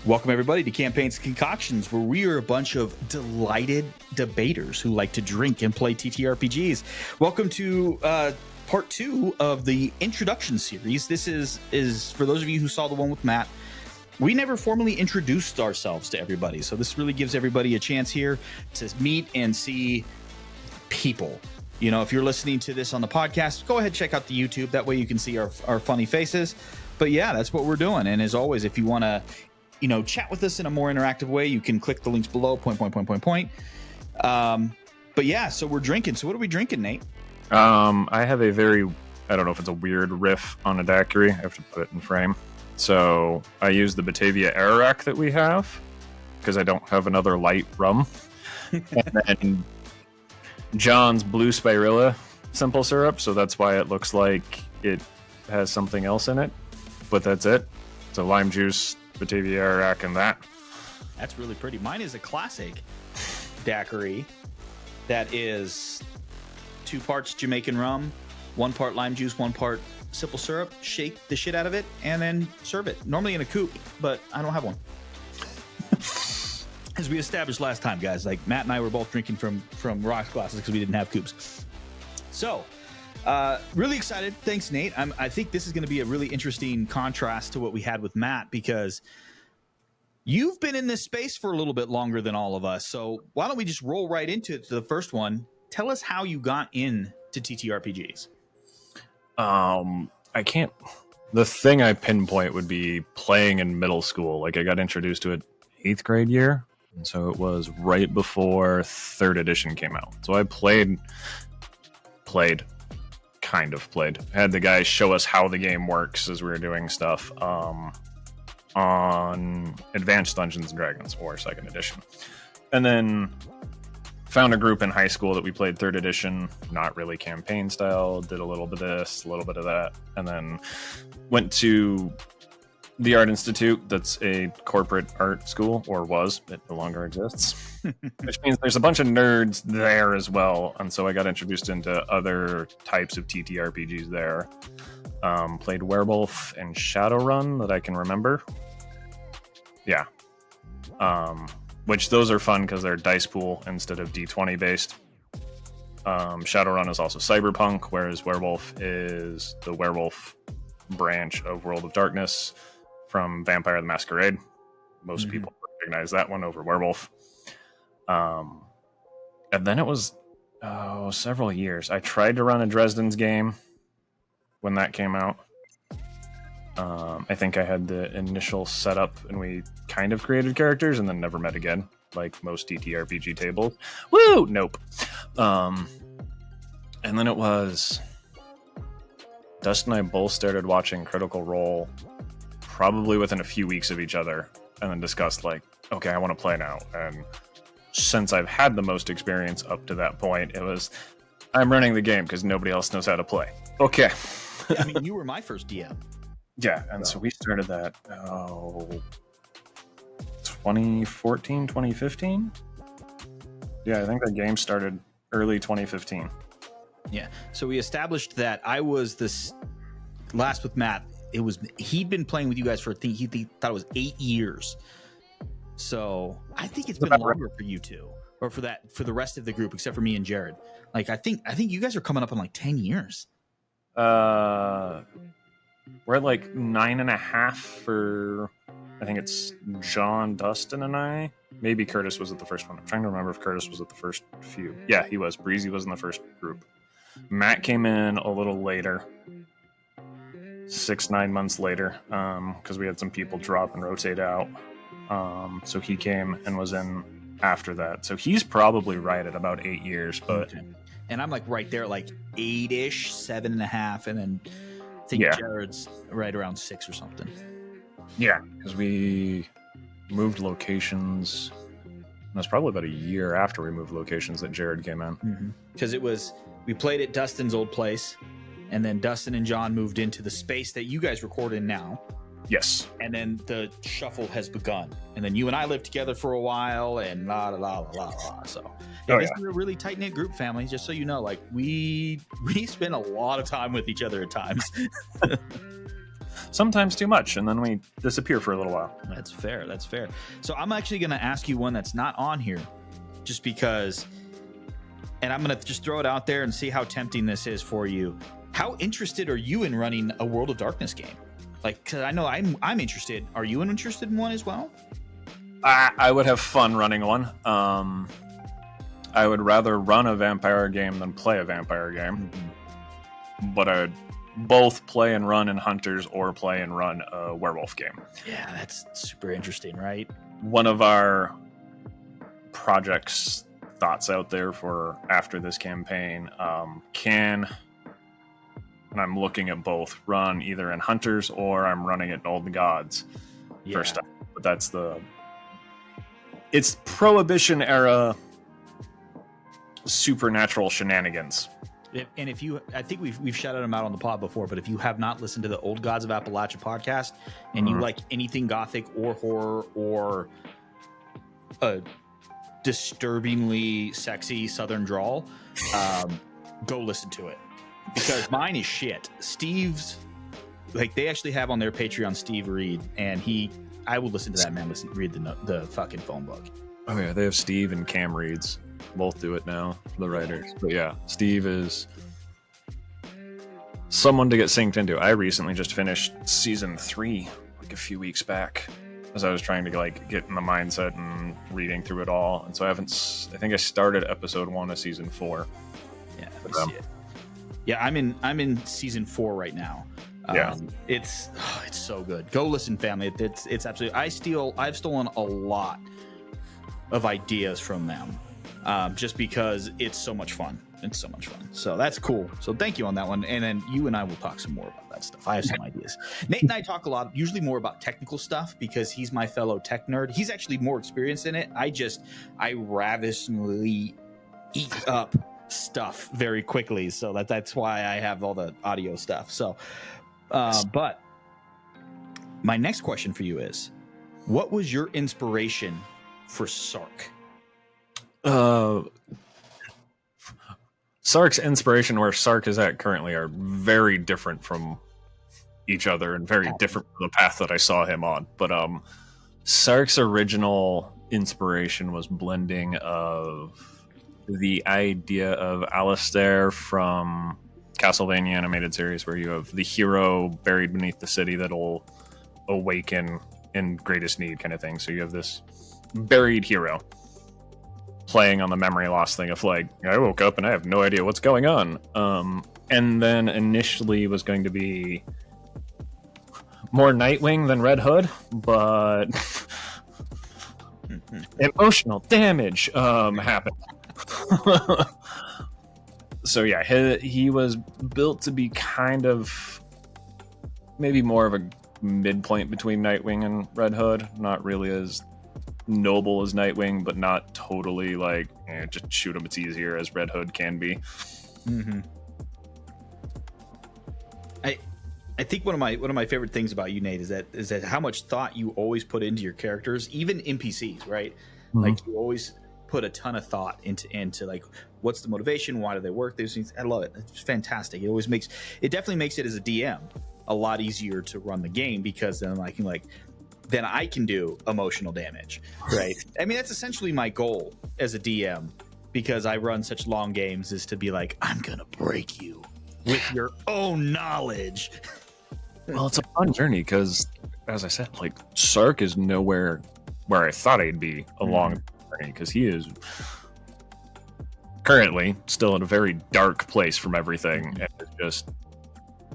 Welcome, everybody, to Campaigns and Concoctions, where we are a bunch of delighted debaters who like to drink and play TTRPGs. Welcome to part 2 of the introduction series. This is for those of you who saw the one with Matt. We never formally introduced ourselves to everybody, so this really gives everybody a chance here to meet and see people. You know, if you're listening to this on the podcast, go ahead, check out the YouTube. That way you can see our funny faces. But yeah, that's what we're doing. And as always, if you want to chat with us in a more interactive way, you can click the links below, point. But yeah, so we're drinking. So what are we drinking, Nate? I have a very, I don't know if it's a weird riff on a daiquiri. I have to put it in frame. So I use the Batavia Ararak that we have because I don't have another light rum. And then John's Blue Spirilla simple syrup. So that's why it looks like it has something else in it. But that's it. So lime juice, Batavia Ararak, and that. That's really pretty. Mine is a classic daiquiri that is 2 parts Jamaican rum, 1 part lime juice, 1 part simple syrup. Shake the shit out of it and then serve it. Normally in a coupe, but I don't have one. As we established last time, guys, like Matt and I were both drinking from rocks glasses because we didn't have coupes. So, really excited. Thanks, Nate. I think this is going to be a really interesting contrast to what we had with Matt because you've been in this space for a little bit longer than all of us. So why don't we just roll right into it, to the first one. Tell us how you got into TTRPGs. I can't. The thing I pinpoint would be playing in middle school. Like I got introduced to it 8th grade year. And so it was right before 3rd edition came out. So I played. Had the guys show us how the game works as we were doing stuff on Advanced Dungeons & Dragons or 2nd edition. And then found a group in high school that we played 3rd edition, not really campaign style, did a little bit of this, a little bit of that, and then went to the Art Institute. That's a corporate art school, or was. It no longer exists. Which means there's a bunch of nerds there as well. And so I got introduced into other types of TTRPGs there. Played Werewolf and Shadowrun that I can remember. Yeah. Which those are fun because they're dice pool instead of D20 based. Shadowrun is also cyberpunk, whereas Werewolf is the werewolf branch of World of Darkness from Vampire the Masquerade. Most people recognize that one over Werewolf. And then it was several years. I tried to run a Dresden's game when that came out. I think I had the initial setup and we kind of created characters and then never met again, like most TTRPG tables. Woo! Nope. And then it was Dust and I both started watching Critical Role probably within a few weeks of each other and then discussed like, okay, I want to play now. And since I've had the most experience up to that point, it was, I'm running the game because nobody else knows how to play. Okay. Yeah, I mean, you were my first DM. Yeah, and so we started that 2014, 2015? Yeah, I think the game started early 2015. Yeah, so we established that I was this last with Matt. He'd been playing with you guys for he thought it was 8 years. So I think it's been longer for you two, or for the rest of the group, except for me and Jared. Like I think you guys are coming up on like 10 years. We're at like 9.5 for, I think it's John, Dustin, and I. Maybe Curtis was at the first one. I'm trying to remember if Curtis was at the first few. Yeah, he was. Breezy was in the first group. Matt came in a little later, 6-9 months later, because we had some people drop and rotate out. So he came and was in after that. So he's probably right at about 8 years, but. Okay. And I'm like right there, like 8-ish, 7.5, and then I think Jared's right around 6 or something. Yeah, because we moved locations. That's probably about a year after we moved locations that Jared came in. Because we played at Dustin's old place, and then Dustin and John moved into the space that you guys record in now. Yes. And then the shuffle has begun. And then you and I lived together for a while and la la la la la. So this is a really tight-knit group, family, just so you know. Like we spend a lot of time with each other at times. sometimes too much, and then we disappear for a little while. That's fair. That's fair. So I'm actually going to ask you one that's not on here, just because, and I'm going to just throw it out there and see how tempting this is for you. How interested are you in running a World of Darkness game? Like, because I know I'm interested. Are you interested in one as well? I would have fun running one. I would rather run a vampire game than play a vampire game. Mm-hmm. But I would both play and run in Hunters or play and run a werewolf game. Yeah, that's super interesting, right? One of our projects thoughts out there for after this campaign and I'm looking at both, run either in Hunters or I'm running it in Old Gods first time. But it's Prohibition era supernatural shenanigans. And if you, I think we've shouted them out on the pod before, but if you have not listened to the Old Gods of Appalachia podcast and you like anything gothic or horror or a disturbingly sexy southern drawl, go listen to it, because mine is shit. Steve's, like, they actually have on their Patreon Steve Reed, and I will listen to that man read the fucking phone book. Oh yeah, they have Steve and Cam Reeds. Both do it now, the writers. But yeah, Steve is someone to get synced into. I recently just finished season 3 like a few weeks back, as I was trying to like get in the mindset and reading through it all. And so I think I started episode 1 of season 4. Yeah, see it. Yeah, I'm in season 4 right now. It's so good. Go listen, family. It's absolutely. I've stolen a lot of ideas from them. Just because it's so much fun. It's so much fun. So that's cool. So thank you on that one. And then you and I will talk some more about that stuff. I have some ideas. Nate and I talk a lot, usually more about technical stuff, because he's my fellow tech nerd. He's actually more experienced in it. I ravenously eat up stuff very quickly. So that's why I have all the audio stuff. So, but my next question for you is, what was your inspiration for Sark? Sark's inspiration, where Sark is at currently, are very different from each other and very different from the path that I saw him on. But Sark's original inspiration was blending of the idea of Alistair from Castlevania animated series, where you have the hero buried beneath the city that'll awaken in greatest need kind of thing. So you have this buried hero playing on the memory loss thing of like, I woke up and I have no idea what's going on. And then initially was going to be more Nightwing than Red Hood, but emotional damage happened. So yeah, he was built to be kind of maybe more of a midpoint between Nightwing and Red Hood, not really as noble as Nightwing, but not totally like just shoot him, it's easier, as Red Hood can be. Mm-hmm. I think one of my favorite things about you, Nate, is that how much thought you always put into your characters, even NPCs, right? Mm-hmm. Like, you always put a ton of thought into like, what's the motivation, why do they work, these things. I love it. It's fantastic. It definitely makes it as a DM a lot easier to run the game, because then then I can do emotional damage, right? I mean, that's essentially my goal as a DM, because I run such long games, is to be like, I'm gonna break you with your own knowledge. Well, it's a fun journey, because, as I said, like, Sark is nowhere where I thought I'd be along the journey, because he is currently still in a very dark place from everything, and it's just,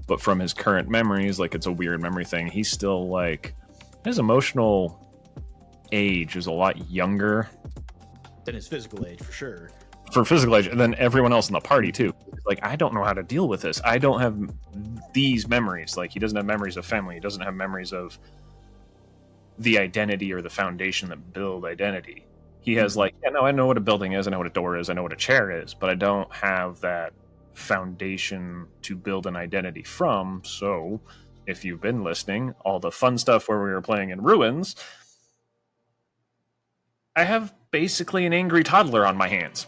but from his current memories, like, it's a weird memory thing. He's still like, his emotional age is a lot younger than his physical age, for sure. For physical age, and then everyone else in the party too. Like, I don't know how to deal with this. I don't have these memories. Like, he doesn't have memories of family. He doesn't have memories of the identity or the foundation that build identity. He has like, yeah, no, I know what a building is. I know what a door is. I know what a chair is, but I don't have that foundation to build an identity from. So, if you've been listening, all the fun stuff where we were playing in Ruins, I have basically an angry toddler on my hands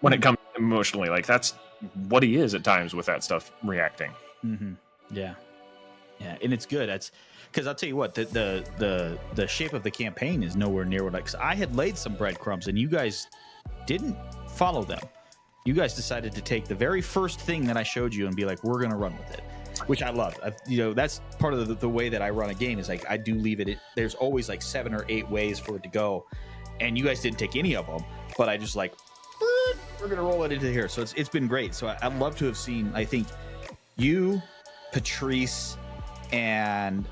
when it comes emotionally. Like, that's what he is at times with that stuff reacting. Mm-hmm. Yeah. Yeah, and it's good. That's because I'll tell you what, the shape of the campaign is nowhere near what cause I had laid some breadcrumbs, and you guys didn't follow them. You guys decided to take the very first thing that I showed you and be like, we're going to run with it, which I love. That's part of the way that I run a game is like I do leave it. There's always like 7 or 8 ways for it to go, and you guys didn't take any of them. But I just like, we're going to roll it into here. So it's been great. So I'd love to have seen, I think, you, Patrice, and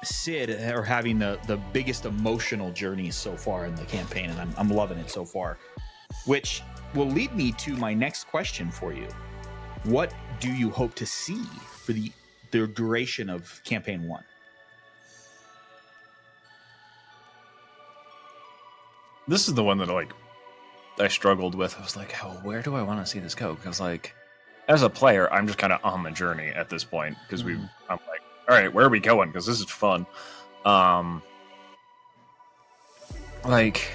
Sid are having the biggest emotional journeys so far in the campaign, and I'm loving it so far. Which will lead me to my next question for you. What do you hope to see for the duration of campaign 1? This is the one that like I struggled with. I was like, where do I want to see this go? Because like as a player, I'm just kind of on the journey at this point because I'm like, all right, where are we going? Because this is fun. Like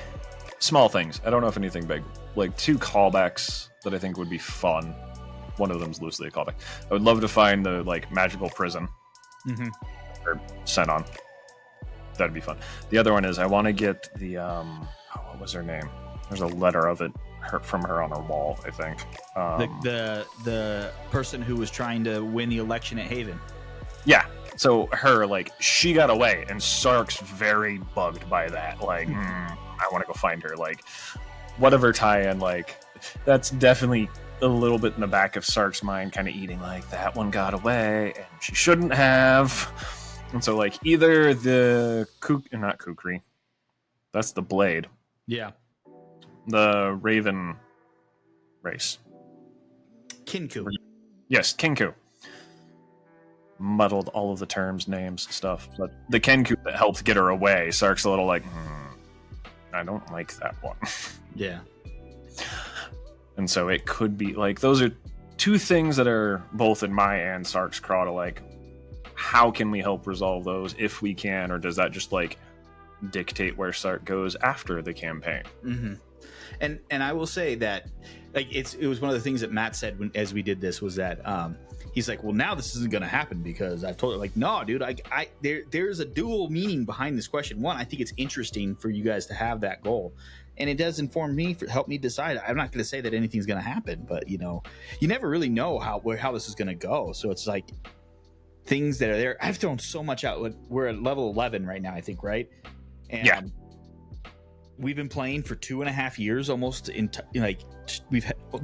small things. I don't know if anything big. Like 2 callbacks that I think would be fun. One of them's loosely a callback. I would love to find the like magical prison or sent on. That'd be fun. The other one is I want to get the what was her name? There's a letter of it from her on her wall, I think. The person who was trying to win the election at Haven. Yeah. So her, like, she got away, and Sark's very bugged by that. Like, I want to go find her. Like, whatever tie-in, like, that's definitely a little bit in the back of Sark's mind, kind of eating, like, that one got away, and she shouldn't have. And so, like, either the not Kukri, that's the Blade. Yeah. The Raven race. Kinku. Yes, Kinku. Muddled all of the terms, names, stuff. But the Kenku that helped get her away, Sark's a little like, I don't like that one. Yeah. And so it could be like, those are 2 things that are both in my and Sark's craw to like, how can we help resolve those if we can, or does that just like dictate where Sark goes after the campaign? Mm-hmm. And I will say that like it was one of the things that Matt said as we did this was that he's like, well, now this isn't going to happen because I've told her, like, no, dude, there's a dual meaning behind this question. One, I think it's interesting for you guys to have that goal, and it does inform me, help me decide. I'm not going to say that anything's going to happen, but you never really know how this is going to go. So it's like things that are there. I've thrown so much out. We're at level 11 right now, I think, right? And yeah. We've been playing for 2.5 years almost. This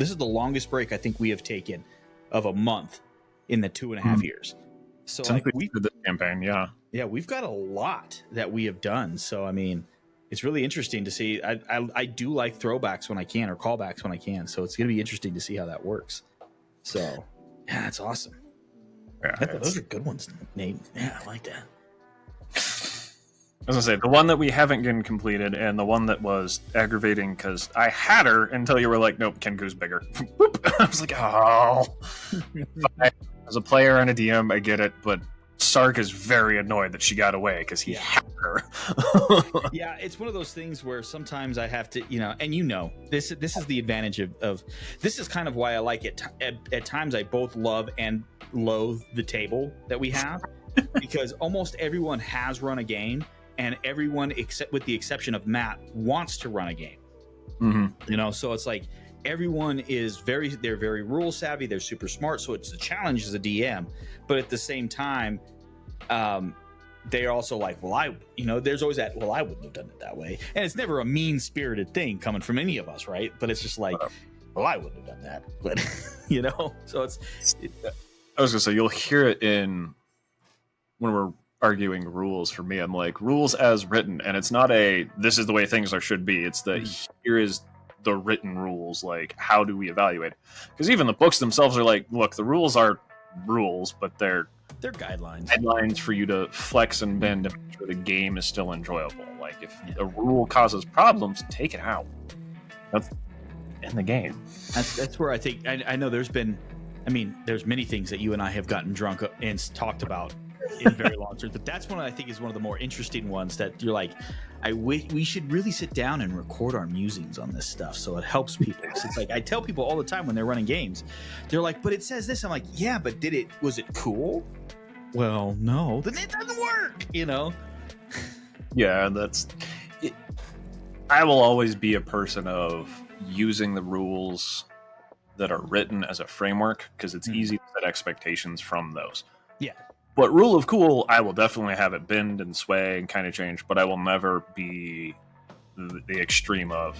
is the longest break I think we have taken of a month in the 2.5 years. So since we did the campaign, yeah, we've got a lot that we have done. So I mean, it's really interesting to see. I do like throwbacks when I can, or callbacks when I can. So it's going to be interesting to see how that works. So yeah, that's awesome. Yeah, those are good ones, Nate. Yeah, I like that. I was gonna say the one that we haven't gotten completed, and the one that was aggravating because I had her until you were like, "Nope, Kenku's bigger." I was like, "Oh." As a player and a DM, I get it, but Sark is very annoyed that she got away because he had her. Yeah, it's one of those things where sometimes I have to, and this is the advantage of this is kind of why I like it. At times, I both love and loathe the table that we have because almost everyone has run a game. And everyone, except with the exception of Matt, wants to run a game. Mm-hmm. So it's like everyone is they're very rule savvy. They're super smart. So it's a challenge as a DM. But at the same time, they're also like, there's always that, I wouldn't have done it that way. And it's never a mean spirited thing coming from any of us, right? But it's just like, I wouldn't have done that. But, so it's. I was going to say, you'll hear it when we're arguing rules. For me, I'm like, rules as written, and it's not this is the way things should be. It's here is the written rules. Like, how do we evaluate? Because even the books themselves are like, look, the rules are rules, but they're guidelines for you to flex and bend to make sure the game is still enjoyable. Like, if a rule causes problems, take it out. That's in the game. That's where I think I know there's been. I mean, there's many things that you and I have gotten drunk and talked about in very long term. But that's one I think is one of the more interesting ones that you're like, we should really sit down and record our musings on this stuff so it helps people. So it's like I tell people all the time when they're running games, they're like, but it says this. I'm like, yeah, but was it cool? Well, no, then it doesn't work, you know? Yeah, that's it. I will always be a person of using the rules that are written as a framework because it's easy to set expectations from those. Yeah. But rule of cool, I will definitely have it bend and sway and kind of change, but I will never be the extreme of,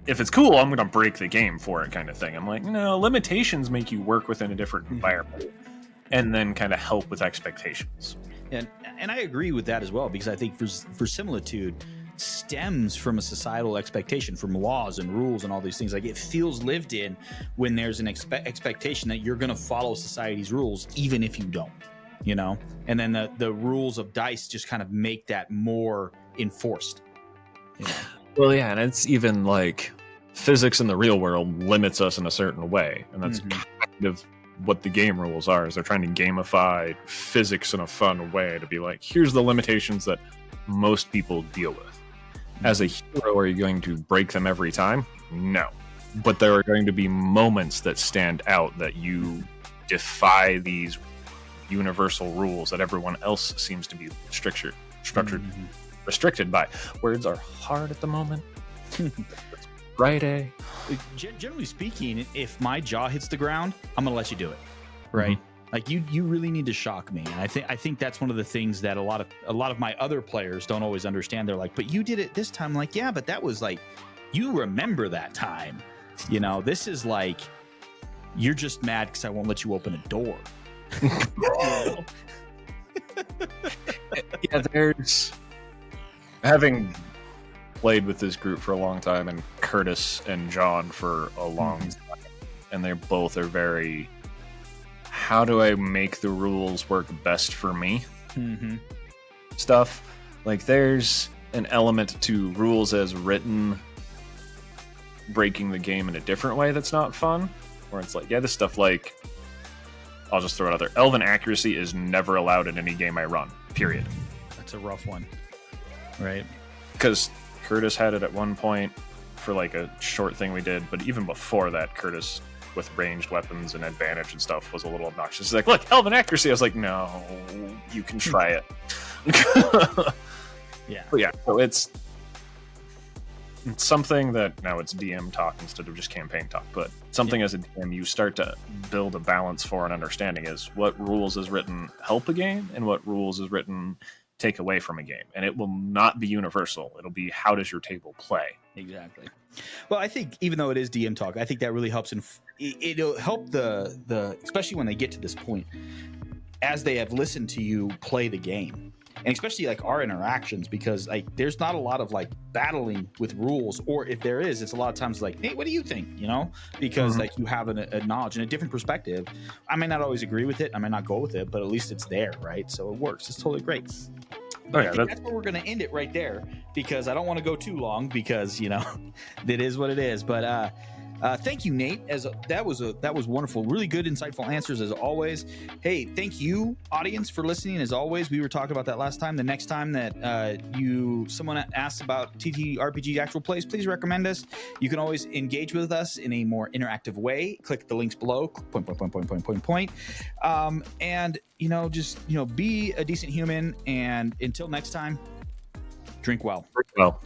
if it's cool, I'm going to break the game for it kind of thing. I'm like, no, limitations make you work within a different environment and then kind of help with expectations. And I agree with that as well, because I think verisimilitude stems from a societal expectation, from laws and rules and all these things. Like, it feels lived in when there's an expectation that you're going to follow society's rules, even if you don't, you know? And then the rules of DICE just kind of make that more enforced. You know? Well, yeah, and it's even like physics in the real world limits us in a certain way. And that's kind of what the game rules are, is they're trying to gamify physics in a fun way to be like, here's the limitations that most people deal with. As a hero, are you going to break them every time? No. But there are going to be moments that stand out that you defy these universal rules that everyone else seems to be restricted by. Words are hard at the moment. It's Friday. Generally speaking, if my jaw hits the ground, I'm going to let you do it, right? Like, you really need to shock me. And I think that's one of the things that a lot of my other players don't always understand. They're like, but you did it this time. I'm like, yeah, but that was like, you remember that time. You know, this is like, you're just mad because I won't let you open a door. Yeah, there's, having played with this group for a long time, and Curtis and John for a long time, and they both are very, how do I make the rules work best for me stuff. Like, there's an element to rules as written breaking the game in a different way that's not fun, where it's like, yeah, this stuff, like, I'll just throw it out there, elven accuracy is never allowed in any game I run, period. That's a rough one, right? Because Curtis had it at one point for like a short thing we did, but even before that, Curtis with ranged weapons and advantage and stuff was a little obnoxious. He's like, look, elven accuracy. I was like, no, you can try it. Yeah. But yeah, so it's something that, now it's DM talk instead of just campaign talk, but something as a DM you start to build a balance for and understanding is what rules is written help a game and what rules is written take away from a game. And it will not be universal. It'll be, how does your table play? Exactly. Well, I think even though it is DM talk, I think that really helps. It'll help the especially when they get to this point, as they have listened to you play the game, and especially like our interactions, because like there's not a lot of like battling with rules, or if there is, it's a lot of times like, hey, what do you think? You know, because like you have a knowledge and a different perspective. I may not always agree with it, I may not go with it, but at least it's there, right? So it works. It's totally great. But I think that's where we're going to end it right there, because I don't want to go too long, because, you know, it is what it is. But thank you, Nate. That was wonderful. Really good, insightful answers as always. Hey, thank you, audience, for listening. As always, we were talking about that last time. The next time that someone asks about TTRPG actual plays, please recommend us. You can always engage with us in a more interactive way. Click the links below. Point. And just be a decent human. And until next time, drink well. Drink well.